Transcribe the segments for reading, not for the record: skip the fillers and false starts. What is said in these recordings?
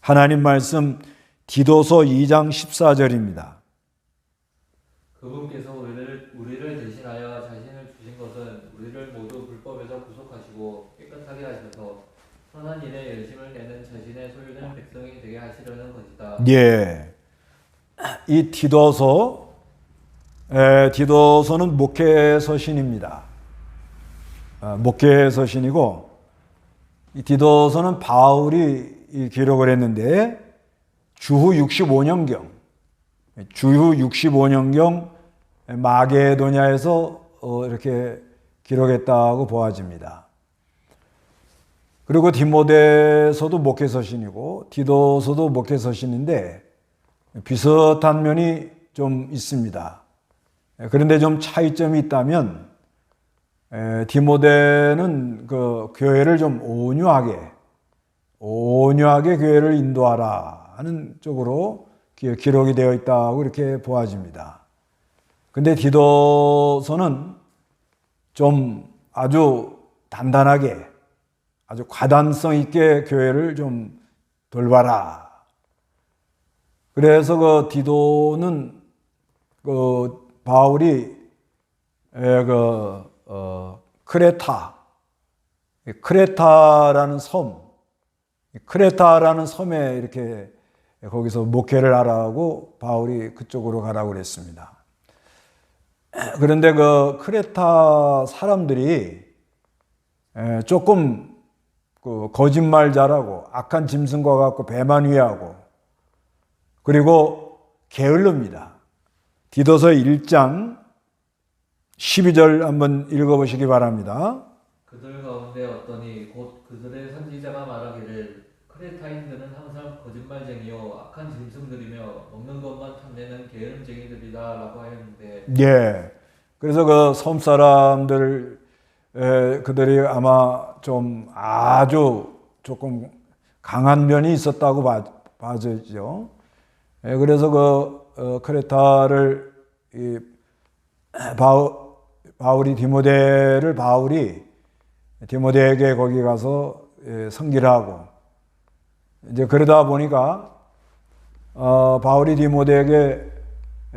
하나님 말씀 디도서 2장 14절입니다. 그분께서 우리를 대신하여 자신을 주신 것은 우리를 모두 불법에서 구속하시고 깨끗하게 하셔서 선한 일에 열심을 내는 자신의 소유된 백성이 되게 하시려는 것이다. 예, 이 디도서는 목회서신입니다. 목회서신이고, 이 디도서는 바울이 기록을 했는데 주후 65년경 마게도냐에서 이렇게 기록했다고 보아집니다. 그리고 디모데서도 목회서신이고 디도서도 목회서신인데 비슷한 면이 좀 있습니다. 그런데 좀 차이점이 있다면 디모데는 그 교회를 좀 온유하게 교회를 인도하라 하는 쪽으로 기록이 되어 있다고 이렇게 보아집니다. 근데 디도서는 좀 아주 단단하게, 아주 과단성 있게 교회를 좀 돌봐라. 그래서 그 디도는 그 바울이 크레타라는 섬에 이렇게 거기서 목회를 하라고 바울이 그쪽으로 가라고 그랬습니다. 그런데 그 크레타 사람들이 조금 그 거짓말 잘하고 악한 짐승과 같고 배만 위하고 그리고 게을릅니다. 디도서 1장 12절 한번 읽어보시기 바랍니다. 그들 가운데 어떠니 곧 그들의 선지자가 말하기를 크레타인들은 항상 거짓말쟁이요 악한 짐승들이며 먹는 것만 탐내는 게으름쟁이들이다 라고 하였는데, 예. 그래서 그 섬 사람들 그들이 아마 좀 아주 조금 강한 면이 있었다고 봐지죠. 그래서 그 크레타를 바울이 디모데에게 거기 가서 선기를 하고 이제 그러다 보니까 바울이 디모데에게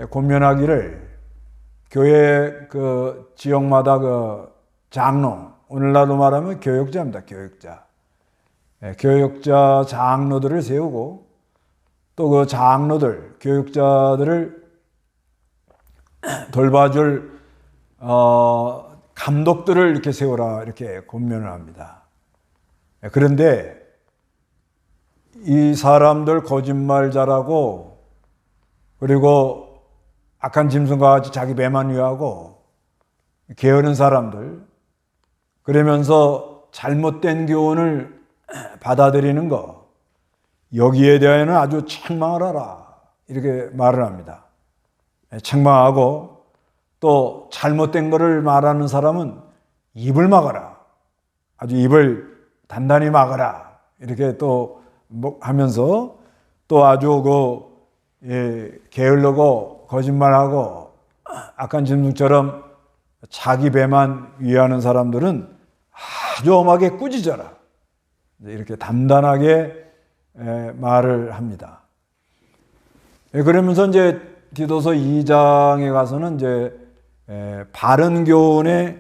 권면하기를 교회 그 지역마다 그 장로, 오늘날로 말하면 교역자입니다. 교역자 장로들을 세우고 또 그 장로들, 교육자들을 돌봐줄 감독들을 이렇게 세우라 이렇게 권면을 합니다. 그런데 이 사람들 거짓말 잘하고 그리고 악한 짐승과 같이 자기 배만 위하고 게으른 사람들, 그러면서 잘못된 교훈을 받아들이는 것, 여기에 대해서는 아주 책망을 하라 이렇게 말을 합니다. 책망하고 또 잘못된 것을 말하는 사람은 입을 막아라, 아주 입을 단단히 막아라 이렇게 또 하면서 또 아주 게을르고 거짓말하고 악한 짐승처럼 자기 배만 위하는 사람들은 아주 엄하게 꾸짖어라 이렇게 단단하게 말을 합니다. 그러면서 이제 디도서 2장에 가서는 이제 바른 교훈에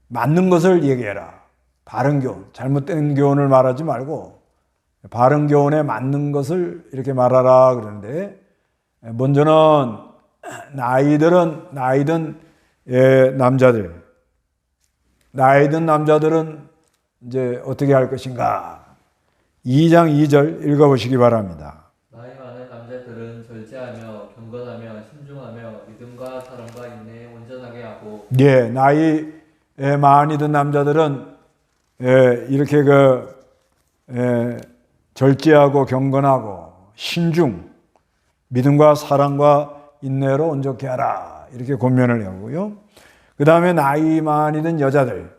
맞는 것을 얘기해라. 바른 교훈, 잘못된 교훈을 말하지 말고 바른 교훈에 맞는 것을 이렇게 말하라 그러는데, 먼저는 나이든 남자들은 이제 어떻게 할 것인가? 2장 2절 읽어보시기 바랍니다. 나이 많은 남자들은 절제하며 경건하며 신중하며 믿음과 사랑과 인내에 온전하게 하고, 예, 나이 많이 든 남자들은 이렇게 절제하고 경건하고 신중, 믿음과 사랑과 인내로 온전케 하라 이렇게 권면을 하고요. 그 다음에 나이 많이 든 여자들도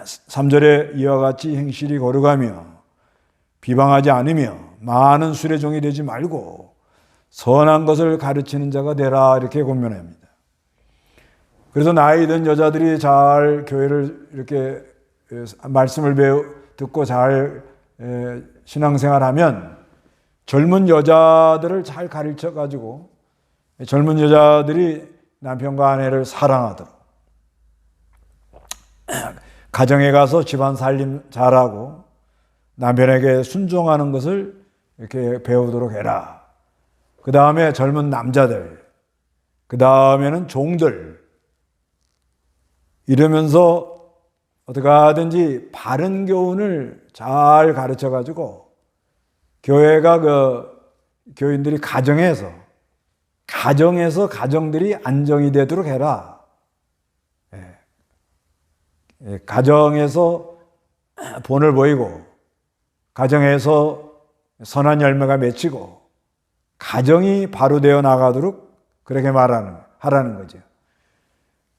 3절에 이와 같이 행실이 거룩하며 비방하지 않으며 많은 술의 종이 되지 말고 선한 것을 가르치는 자가 되라 이렇게 권면합니다. 그래서 나이 든 여자들이 잘 교회를 이렇게 말씀을 듣고 잘 신앙생활하면 젊은 여자들을 잘 가르쳐 가지고 젊은 여자들이 남편과 아내를 사랑하도록, 가정에 가서 집안 살림 잘하고 남편에게 순종하는 것을 이렇게 배우도록 해라. 그 다음에 젊은 남자들, 그 다음에는 종들, 이러면서 어떻게 하든지 바른 교훈을 잘 가르쳐 가지고 교회가 교인들이 가정들이 안정이 되도록 해라. 가정에서 본을 보이고 가정에서 선한 열매가 맺히고 가정이 바로 되어 나가도록 그렇게 하라는 거죠.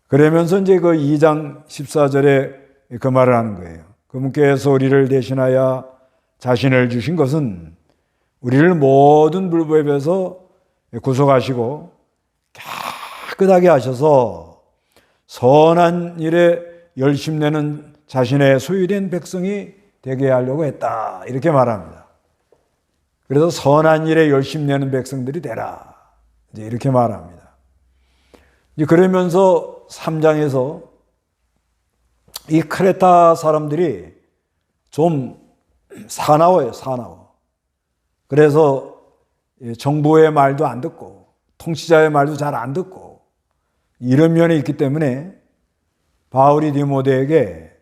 그러면서 이제 그 2장 14절에 그 말을 하는 거예요. 그분께서 우리를 대신하여 자신을 주신 것은 우리를 모든 불법에서 구속하시고 깨끗하게 하셔서 선한 일에 열심내는 자신의 소유된 백성이 되게 하려고 했다. 이렇게 말합니다. 그래서 선한 일에 열심내는 백성들이 되라. 이제 이렇게 말합니다. 이제 그러면서 3장에서 이 크레타 사람들이 좀 사나워요, 사나워. 그래서 정부의 말도 안 듣고 통치자의 말도 잘 안 듣고 이런 면이 있기 때문에 바울이 디모데에게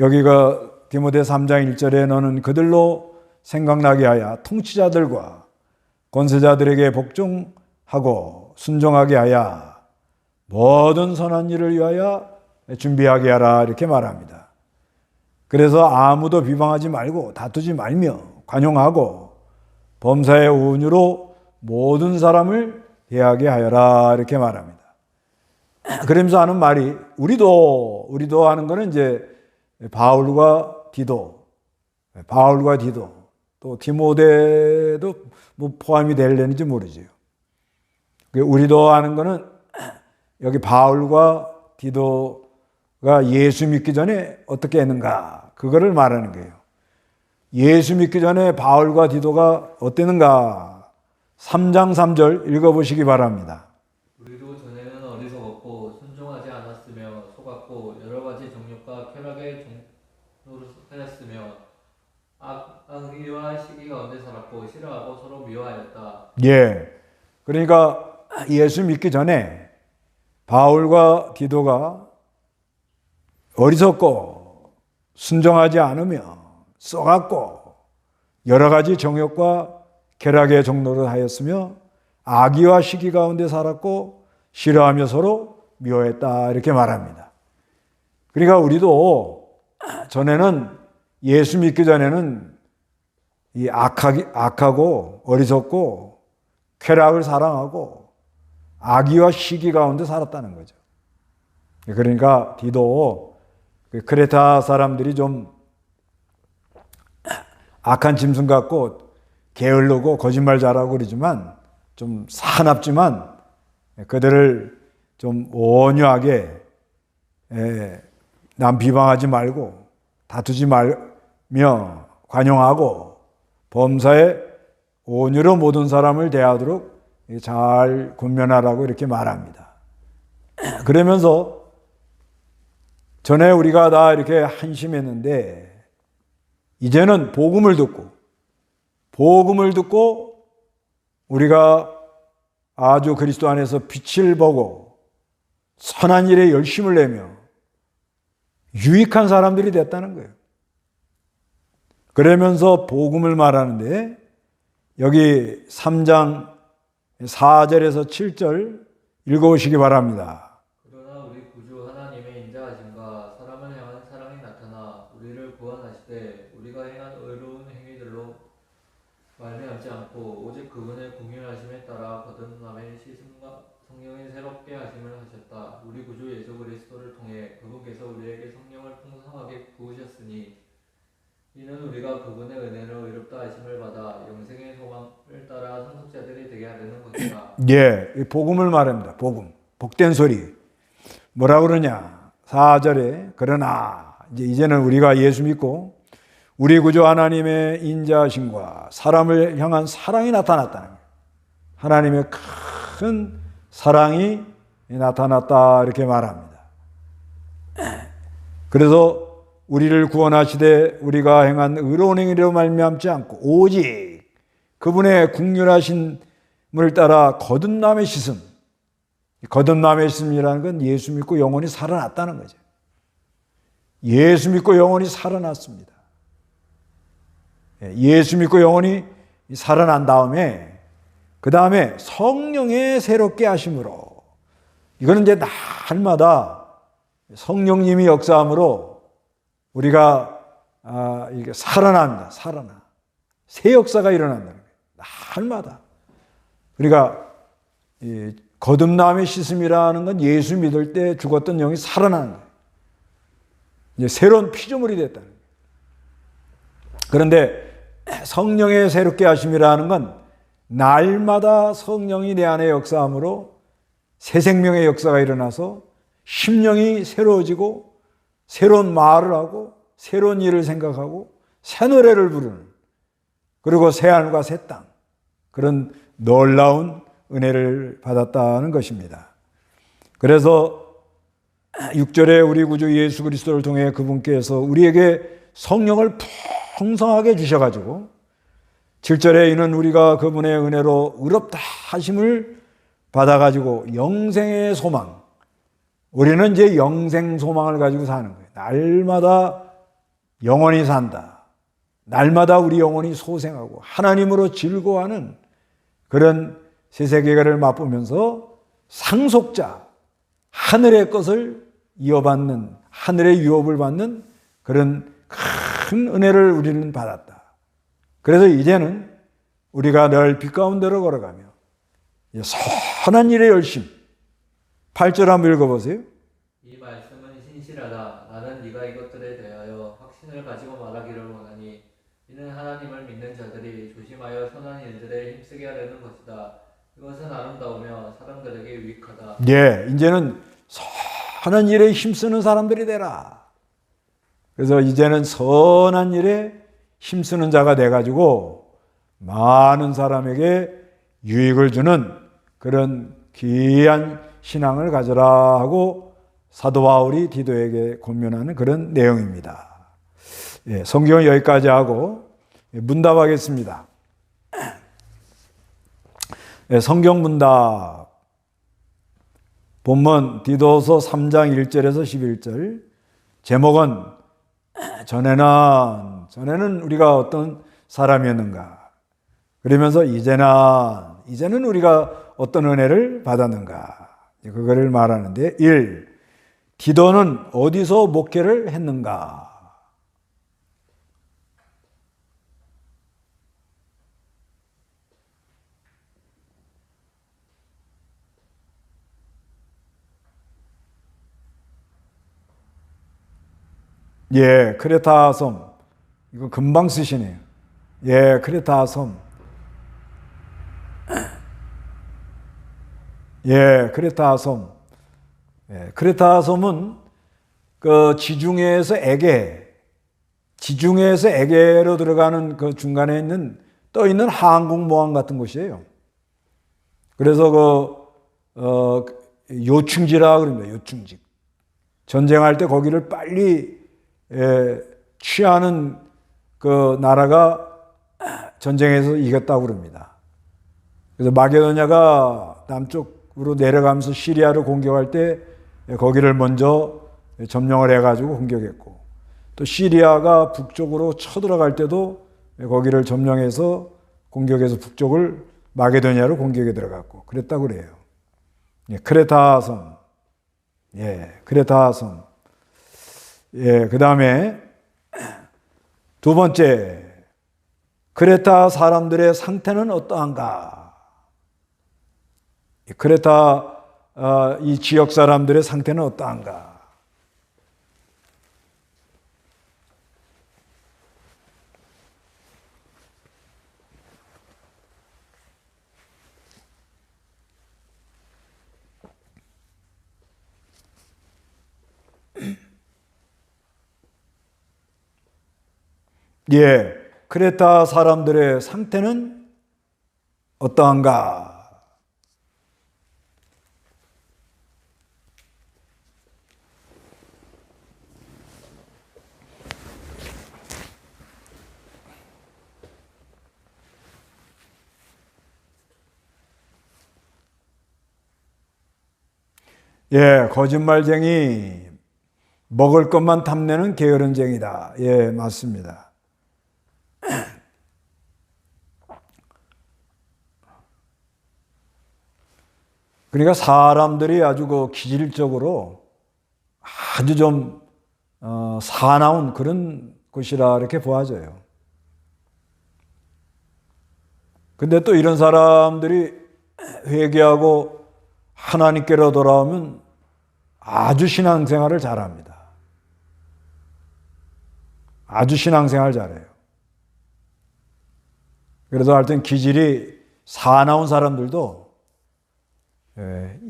여기가 디모데 3장 1절에 너는 그들로 생각나게 하여 통치자들과 권세자들에게 복종하고 순종하게 하여 모든 선한 일을 위하여 준비하게 하라 이렇게 말합니다. 그래서 아무도 비방하지 말고 다투지 말며 관용하고 범사의 온유로 모든 사람을 대하게 하여라 이렇게 말합니다. 그러면서 하는 말이 우리도 하는 거는 이제 바울과 디도 또 디모데도 뭐 포함이 될려는지 모르죠. 우리도 하는 거는 여기 바울과 디도가 예수 믿기 전에 어떻게 했는가 그거를 말하는 거예요. 예수 믿기 전에 바울과 디도가 어땠는가 3장 3절 읽어보시기 바랍니다. 우리도 전에는 어리석었고 순종하지 않았으며 속았고 여러 가지 정욕과 쾌락의 노릇하였으며 악의와 시기 가운데 살았고 싫어하고 서로 미워하였다. 예, 그러니까 예수 믿기 전에 바울과 디도가 어리석고 순종하지 않으며 썩었고 여러 가지 정욕과 쾌락의 종로를 하였으며 악의와 시기 가운데 살았고 싫어하며 서로 미워했다 이렇게 말합니다. 그러니까 우리도 전에는 예수 믿기 전에는 이 악하고 어리석고 쾌락을 사랑하고 악의와 시기 가운데 살았다는 거죠. 그러니까 디도 크레타 사람들이 좀 악한 짐승 같고 게을르고 거짓말 잘하고 그러지만 좀 사납지만 그들을 좀 온유하게 남 비방하지 말고 다투지 말며 관용하고 범사에 온유로 모든 사람을 대하도록 잘 권면하라고 이렇게 말합니다. 그러면서 전에 우리가 다 이렇게 한심했는데 이제는 복음을 듣고 우리가 아주 그리스도 안에서 빛을 보고 선한 일에 열심을 내며 유익한 사람들이 됐다는 거예요. 그러면서 복음을 말하는데 여기 3장 4절에서 7절 읽어보시기 바랍니다. 그러나 우리 구주 하나님의 인자하심과 사람을 향한 사랑이 나타나 우리를 구원하시되 우리가 행한 의로운 행위들로 말미암지 않고 오직 그분의 공의하심에 따라 거듭남의 씻음과 성령의 새롭게 하심을 하셨다. 우리 구주 예수 그리스도를 통해 그분께서 우리에게 성령을 풍성하게 부으셨으니 이는 우리가 그분의 은혜로 의롭다 하심을 받아 영생의 소망을 따라 상속자들이 되게 하려는 것이다. 예, 이 복음을 말합니다. 복음, 복된 소리. 뭐라 그러냐? 4절에 그러나 이제는 우리가 예수 믿고 우리 구주 하나님의 인자하심과 사람을 향한 사랑이 나타났다는 거예요. 하나님의 큰 사랑이 나타났다 이렇게 말합니다. 그래서 우리를 구원하시되 우리가 행한 의로운 행위로 말미암지 않고 오직 그분의 긍휼하심을 따라 거듭남의 씻음, 거듭남의 씻음이라는 건 예수 믿고 영혼이 살아났다는 거죠. 예수 믿고 영혼이 살아났습니다. 예수 믿고 영혼이 살아난 다음에 그 다음에 성령의 새롭게 하심으로, 이거는 이제 날마다 성령님이 역사함으로 우리가 이게 살아난다. 살아나. 새 역사가 일어난다는 거예요. 날마다. 우리가 이 거듭남의 씻음이라는 건 예수 믿을 때 죽었던 영이 살아나는 거예요. 이제 새로운 피조물이 됐다는 거예요. 그런데 성령의 새롭게 하심이라는 건 날마다 성령이 내 안에 역사함으로 새 생명의 역사가 일어나서 심령이 새로워지고 새로운 말을 하고 새로운 일을 생각하고 새 노래를 부르는, 그리고 새 하늘과 새 땅, 그런 놀라운 은혜를 받았다는 것입니다. 그래서 6절에 우리 구주 예수 그리스도를 통해 그분께서 우리에게 성령을 풍성하게 주셔가지고 7절에 이는 우리가 그분의 은혜로 의롭다 하심을 받아가지고 영생의 소망, 우리는 이제 영생 소망을 가지고 사는 거예요. 날마다 영원히 산다. 날마다 우리 영혼이 소생하고 하나님으로 즐거워하는 그런 새세계를 맛보면서 상속자, 하늘의 것을 이어받는, 하늘의 유업을 받는 그런 큰 은혜를 우리는 받았다. 그래서 이제는 우리가 늘 빛 가운데로 걸어가며 선한 일에 열심. 8절 한번 읽어보세요. 이 말씀은 신실하다. 나는 네가 이것들에 대하여 확신을 가지고 말하기를 원하니 이는 하나님을 믿는 자들이 조심하여 선한 일들에 힘쓰게 하려는 것이다. 이것은 아름다우며 사람들에게 유익하다. 예, 이제는 선한 일에 힘쓰는 사람들이 되라. 그래서 이제는 선한 일에 힘쓰는 자가 돼가지고 많은 사람에게 유익을 주는 그런 귀한 신앙을 가져라 하고 사도 바울이 디도에게 권면하는 그런 내용입니다. 예, 성경은 여기까지 하고 문답하겠습니다. 예, 성경 문답. 본문 디도서 3장 1절에서 11절. 제목은 전에는 우리가 어떤 사람이었는가? 그러면서 이제는 우리가 어떤 은혜를 받았는가? 그거를 말하는데 1. 디도는 어디서 목회를 했는가? 예, 크레타 섬. 이거 금방 쓰시네요. 예, 크레타 섬. 예, 크레타 섬. 예, 크레타 섬은 그 지중해에서 에게로 들어가는 그 중간에 있는 떠 있는 항공모함 같은 곳이에요. 그래서 요충지라 그럽니다. 요충지. 전쟁할 때 거기를 빨리 취하는 그 나라가 전쟁에서 이겼다고 그럽니다. 그래서 마게도냐가 남쪽으로 내려가면서 시리아를 공격할 때 거기를 먼저 점령을 해가지고 공격했고, 또 시리아가 북쪽으로 쳐들어갈 때도 거기를 점령해서 공격해서 북쪽을 마게도냐로 공격에 들어갔고 그랬다고 그래요. 예, 크레타 섬. 예, 크레타 섬. 예, 그 다음에 두 번째, 크레타 사람들의 상태는 어떠한가? 크레타 이 지역 사람들의 상태는 어떠한가? 예, 크레타 사람들의 상태는 어떠한가? 예, 거짓말쟁이, 먹을 것만 탐내는 게으른쟁이다. 예, 맞습니다. 그러니까 사람들이 아주 그 기질적으로 아주 좀 사나운 그런 것이라 이렇게 보아져요. 근데 또 이런 사람들이 회개하고 하나님께로 돌아오면 아주 신앙생활을 잘합니다. 아주 신앙생활 잘해요. 그래서 하여튼 기질이 사나운 사람들도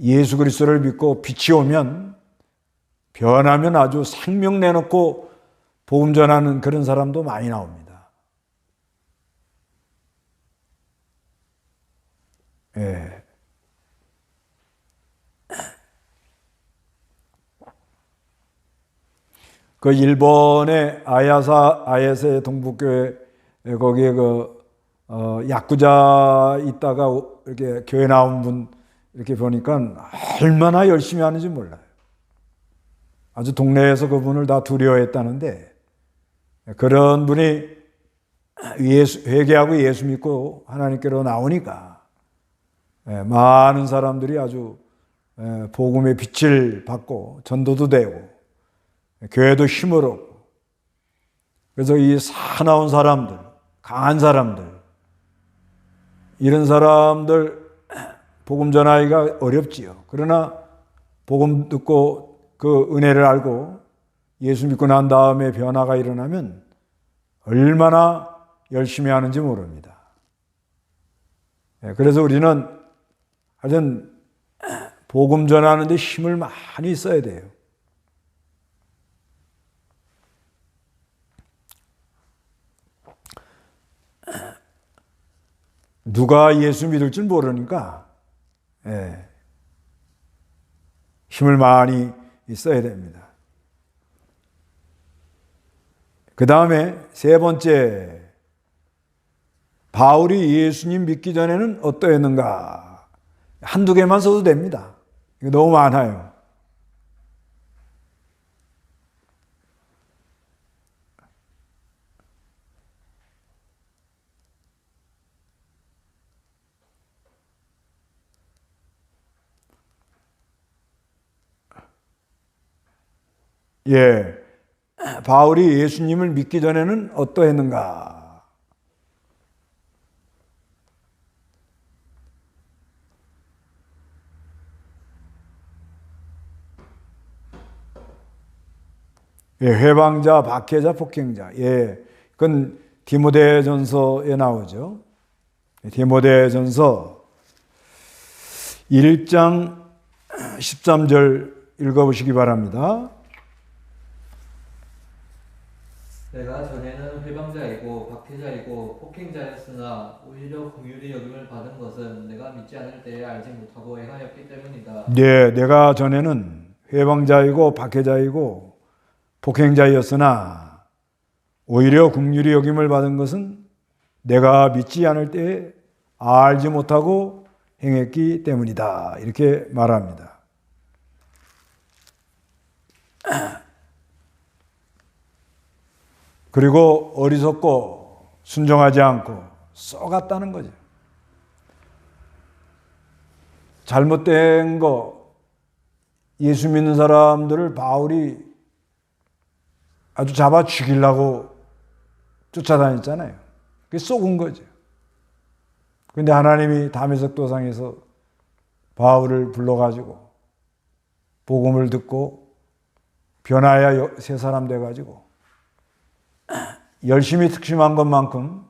예수 그리스도를 믿고 빛이 오면 변하면 아주 생명 내놓고 복음 전하는 그런 사람도 많이 나옵니다. 예. 그 일본의 아야세 동북교회 거기에 야쿠자 있다가 이렇게 교회 나온 분 이렇게 보니까 얼마나 열심히 하는지 몰라요. 아주 동네에서 그분을 다 두려워했다는데 그런 분이 회개하고 예수 믿고 하나님께로 나오니까 많은 사람들이 아주 복음의 빛을 받고 전도도 되고 교회도 힘을 얻고 그래서 이 사나운 사람들, 강한 사람들 이런 사람들 복음 전하기가 어렵지요. 그러나 복음 듣고 그 은혜를 알고 예수 믿고 난 다음에 변화가 일어나면 얼마나 열심히 하는지 모릅니다. 그래서 우리는 하여튼 복음 전하는 데 힘을 많이 써야 돼요. 누가 예수 믿을 줄 모르니까 힘을 많이 써야 됩니다. 그 다음에 세 번째, 바울이 예수님 믿기 전에는 어떠했는가? 한두 개만 써도 됩니다. 이거 너무 많아요. 예, 바울이 예수님을 믿기 전에는 어떠했는가? 예, 회방자, 박해자, 폭행자. 예, 그건 디모데전서에 나오죠. 디모데전서 1장 13절 읽어보시기 바랍니다. 내가 전에는 회방자이고 박해자이고 폭행자였으나 오히려 긍휼히 여김을 받은 것은 내가 믿지 않을 때에 알지 못하고 행하였기 때문이다. 네, 내가 전에는 회방자이고 박해자이고 폭행자였으나 오히려 긍휼히 여김을 받은 것은 내가 믿지 않을 때에 알지 못하고 행했기 때문이다. 이렇게 말합니다. 그리고 어리석고 순종하지 않고 쏘갔다는 거죠. 잘못된 거, 예수 믿는 사람들을 바울이 아주 잡아 죽이려고 쫓아다녔잖아요. 그게 쏘은 거죠. 그런데 하나님이 다메섹 도상에서 바울을 불러가지고 복음을 듣고 변화야 새 사람 돼가지고 열심히 특심한 것만큼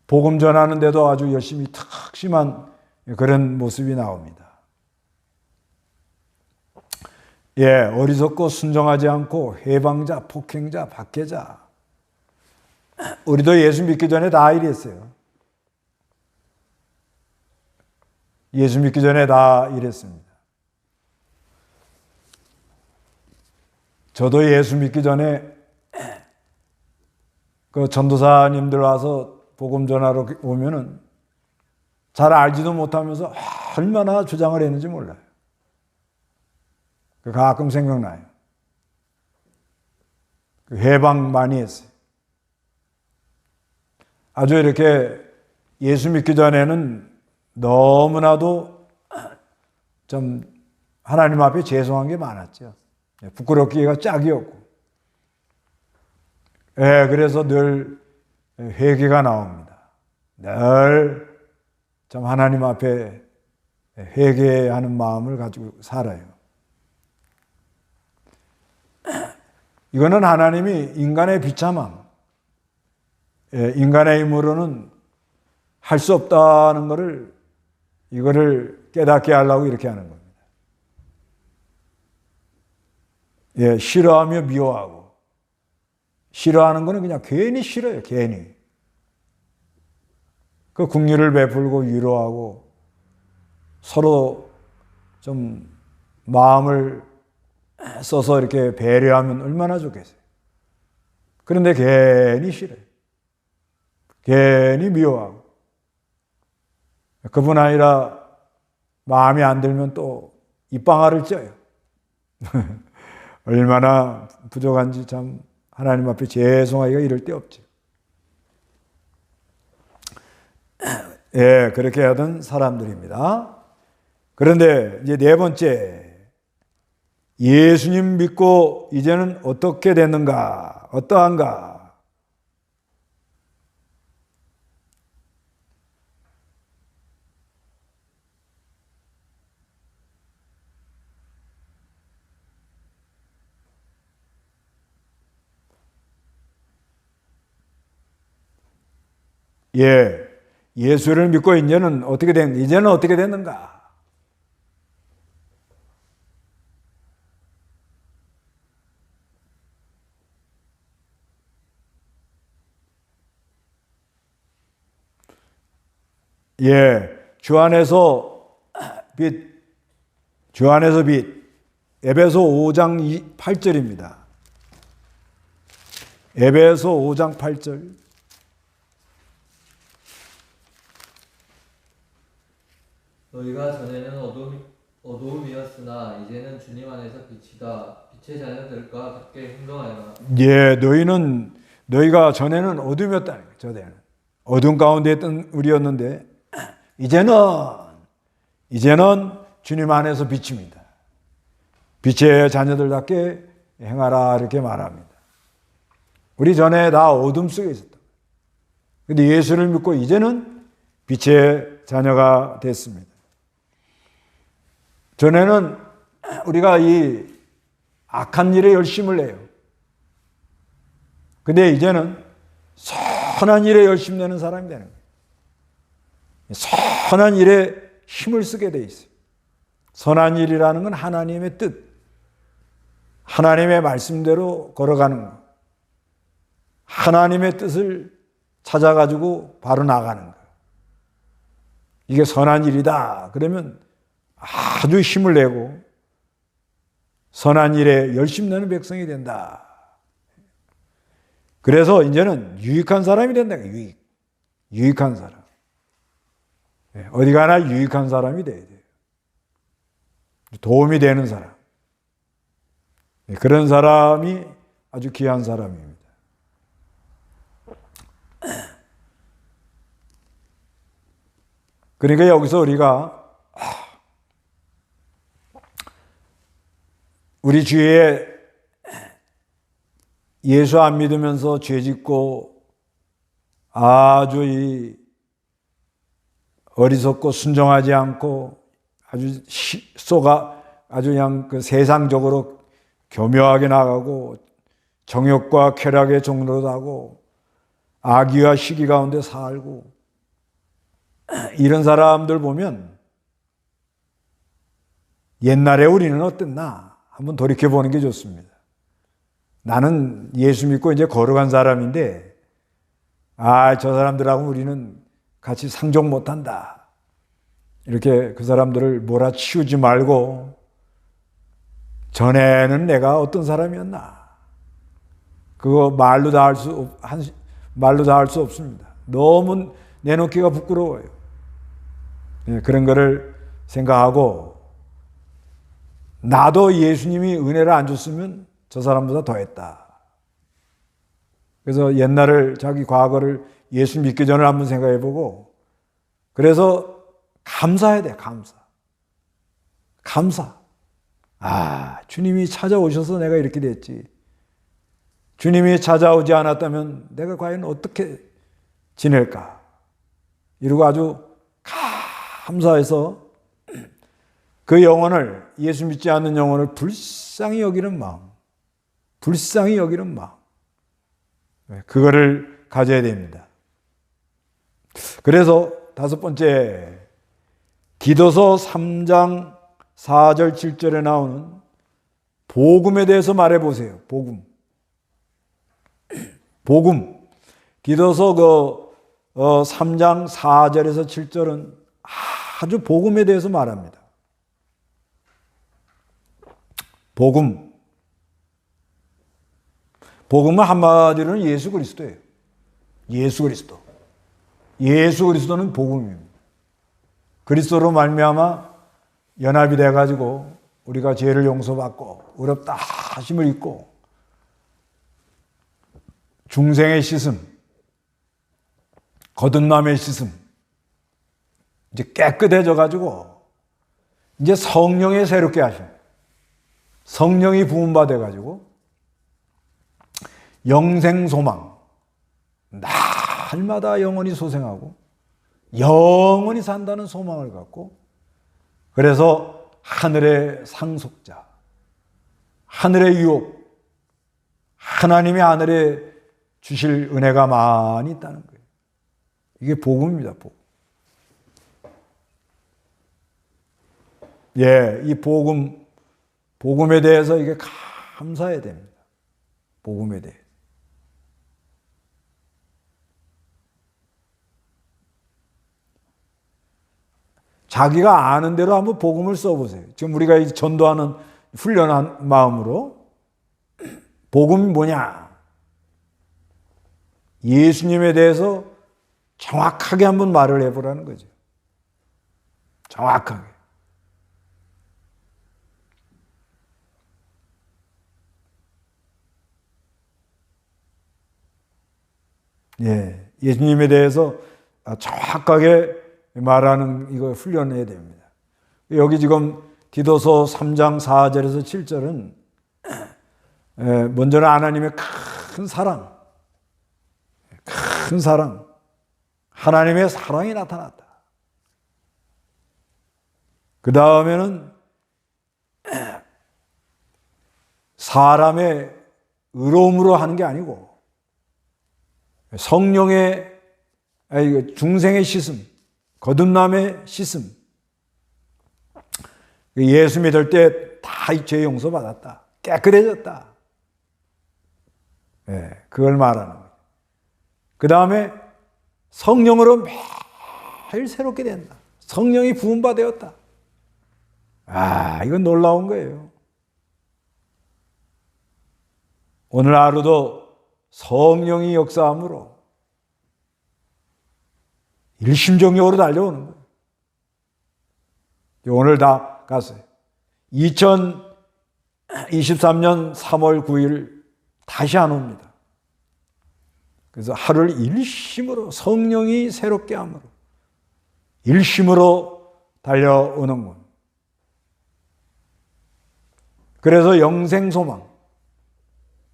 복음 전하는데도 아주 열심히 특심한 그런 모습이 나옵니다. 예, 어리석고 순종하지 않고 해방자, 폭행자, 박해자. 우리도 예수 믿기 전에 다 이랬어요. 예수 믿기 전에 다 이랬습니다. 저도 예수 믿기 전에 그 전도사님들 와서 복음 전하러 오면은 잘 알지도 못하면서 얼마나 주장을 했는지 몰라요. 가끔 생각나요. 회방 많이 했어요. 아주 이렇게 예수 믿기 전에는 너무나도 좀 하나님 앞에 죄송한 게 많았죠. 부끄럽기가 짝이었고. 그래서 늘 회개가 나옵니다. 늘 좀 하나님 앞에 회개하는 마음을 가지고 살아요. 이거는 하나님이 인간의 비참함, 인간의 힘으로는 할 수 없다는 것을 이거를 깨닫게 하려고 이렇게 하는 겁니다. 싫어하며 미워하고, 싫어하는 거는 그냥 괜히 싫어요. 괜히. 그 긍휼을 베풀고 위로하고 서로 좀 마음을 써서 이렇게 배려하면 얼마나 좋겠어요. 그런데 괜히 싫어요. 괜히 미워하고. 그뿐 아니라 마음에 안 들면 또 입방아를 쪄요. 얼마나 부족한지 참 하나님 앞에 죄송하기가 이럴 데 없죠. 그렇게 하던 사람들입니다. 그런데 이제 네 번째, 예수님 믿고 이제는 어떻게 됐는가? 어떠한가? 예수를 믿고 이제는 어떻게 됐는가? 주 안에서 빛. 에베소 5장 8절입니다. 에베소 5장 8절. 너희가 전에는 어두움이었으나 이제는 주님 안에서 빛이다. 빛의 자녀들과 같게 행동하여라. 너희가 전에는 어둠이었다는 거예요. 전에는 어둠 가운데 있던 우리였는데 이제는 주님 안에서 빛입니다. 빛의 자녀들답게 행하라 이렇게 말합니다. 우리 전에 다 어둠 속에 있었다. 그런데 예수를 믿고 이제는 빛의 자녀가 됐습니다. 전에는 우리가 이 악한 일에 열심을 내요. 근데 이제는 선한 일에 열심 내는 사람이 되는 거예요. 선한 일에 힘을 쓰게 돼 있어요. 선한 일이라는 건 하나님의 뜻, 하나님의 말씀대로 걸어가는 거, 하나님의 뜻을 찾아가지고 바로 나가는 거. 이게 선한 일이다. 그러면 아주 힘을 내고 선한 일에 열심 내는 백성이 된다. 그래서 이제는 유익한 사람이 된다. 유익한 사람. 어디 가나 유익한 사람이 돼야 돼요. 도움이 되는 사람. 그런 사람이 아주 귀한 사람입니다. 그러니까 여기서 우리가 우리 주위에 예수 안 믿으면서 죄 짓고 아주 어리석고 순종하지 않고 아주 아주 그냥 그 세상적으로 교묘하게 나가고 정욕과 쾌락의 종로도 하고 악의와 시기 가운데 살고 이런 사람들 보면 옛날에 우리는 어땠나 한번 돌이켜보는 게 좋습니다. 나는 예수 믿고 이제 걸어간 사람인데 저 사람들하고 우리는 같이 상종 못한다. 이렇게 그 사람들을 몰아치우지 말고, 전에는 내가 어떤 사람이었나? 그거 말로 다 할 수 없습니다. 너무 내놓기가 부끄러워요. 그런 거를 생각하고, 나도 예수님이 은혜를 안 줬으면 저 사람보다 더 했다. 그래서 옛날을, 자기 과거를 예수 믿기 전을 한번 생각해 보고, 그래서 감사해야 돼, 감사. 주님이 찾아오셔서 내가 이렇게 됐지. 주님이 찾아오지 않았다면 내가 과연 어떻게 지낼까? 이러고 아주 감사해서 그 영혼을, 예수 믿지 않는 영혼을 불쌍히 여기는 마음, 그거를 가져야 됩니다. 그래서 다섯 번째, 디도서 3장 4절 7절에 나오는 복음에 대해서 말해보세요. 복음. 디도서 3장 4절에서 7절은 아주 복음에 대해서 말합니다. 복음은 한마디로는 예수 그리스도예요. 예수 그리스도는 복음입니다. 그리스도로 말미암아 연합이 돼가지고 우리가 죄를 용서받고 의롭다 하심을 입고 중생의 씻음, 거듭남의 씻음, 이제 깨끗해져가지고 이제 성령의 새롭게 하심, 성령이 부음받아가지고 영생소망, 날마다 영원히 소생하고 영원히 산다는 소망을 갖고, 그래서 하늘의 상속자, 하늘의 유업, 하나님이 하늘에 주실 은혜가 많이 있다는 거예요. 이게 복음입니다, 복음. 이 복음에 대해서 이게 감사해야 됩니다. 복음에 대해. 자기가 아는 대로 한번 복음을 써보세요. 지금 우리가 전도하는 훈련한 마음으로 복음이 뭐냐? 예수님에 대해서 정확하게 한번 말을 해보라는 거죠. 정확하게. 예수님에 대해서 정확하게 말하는 이거 훈련해야 됩니다. 여기 지금 디도서 3장 4절에서 7절은 먼저는 하나님의 큰 사랑, 하나님의 사랑이 나타났다. 그 다음에는 사람의 의로움으로 하는 게 아니고 성령의, 중생의 씻음, 거듭남의 씻음. 예수 믿을 때 다 죄 용서 받았다. 깨끗해졌다. 그걸 말하는 거예요. 그 다음에 성령으로 매일 새롭게 된다. 성령이 부음받았다. 이건 놀라운 거예요. 오늘 하루도 성령이 역사함으로 일심정력으로 달려오는 거예요. 오늘 다 갔어요. 2023년 3월 9일 다시 안 옵니다. 그래서 하루를 일심으로, 성령이 새롭게 함으로 일심으로 달려오는 것. 그래서 영생소망,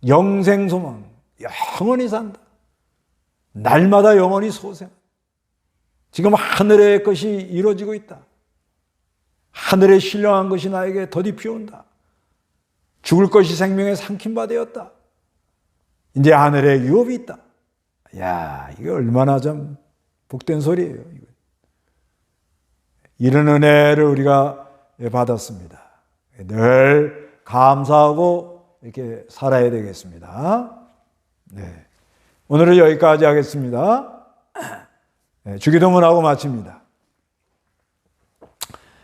영원히 산다. 날마다 영원히 소생. 지금 하늘의 것이 이루어지고 있다. 하늘에 신령한 것이 나에게 더디 온다. 죽을 것이 생명의 삼킴바 되었다. 이제 하늘에 유업이 있다. 이게 얼마나 좀 복된 소리예요. 이런 은혜를 우리가 받았습니다. 늘 감사하고 이렇게 살아야 되겠습니다. 오늘은 여기까지 하겠습니다. 주기도문하고 마칩니다.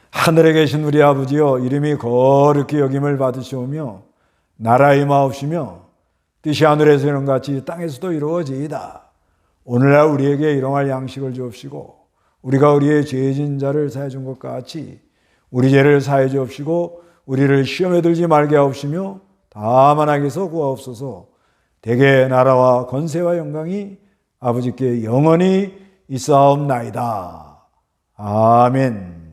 하늘에 계신 우리 아버지여, 이름이 거룩히 여김을 받으시오며 나라의 마옵시며 뜻이 하늘에서 이룬 같이 땅에서도 이루어지이다. 오늘날 우리에게 일용할 양식을 주옵시고 우리가 우리의 죄진 자를 사해 준 것 같이 우리 죄를 사해 주옵시고 우리를 시험에 들지 말게 하옵시며 다만 악에서 구하옵소서. 대개 나라와 권세와 영광이 아버지께 영원히 있사옵나이다. 아멘.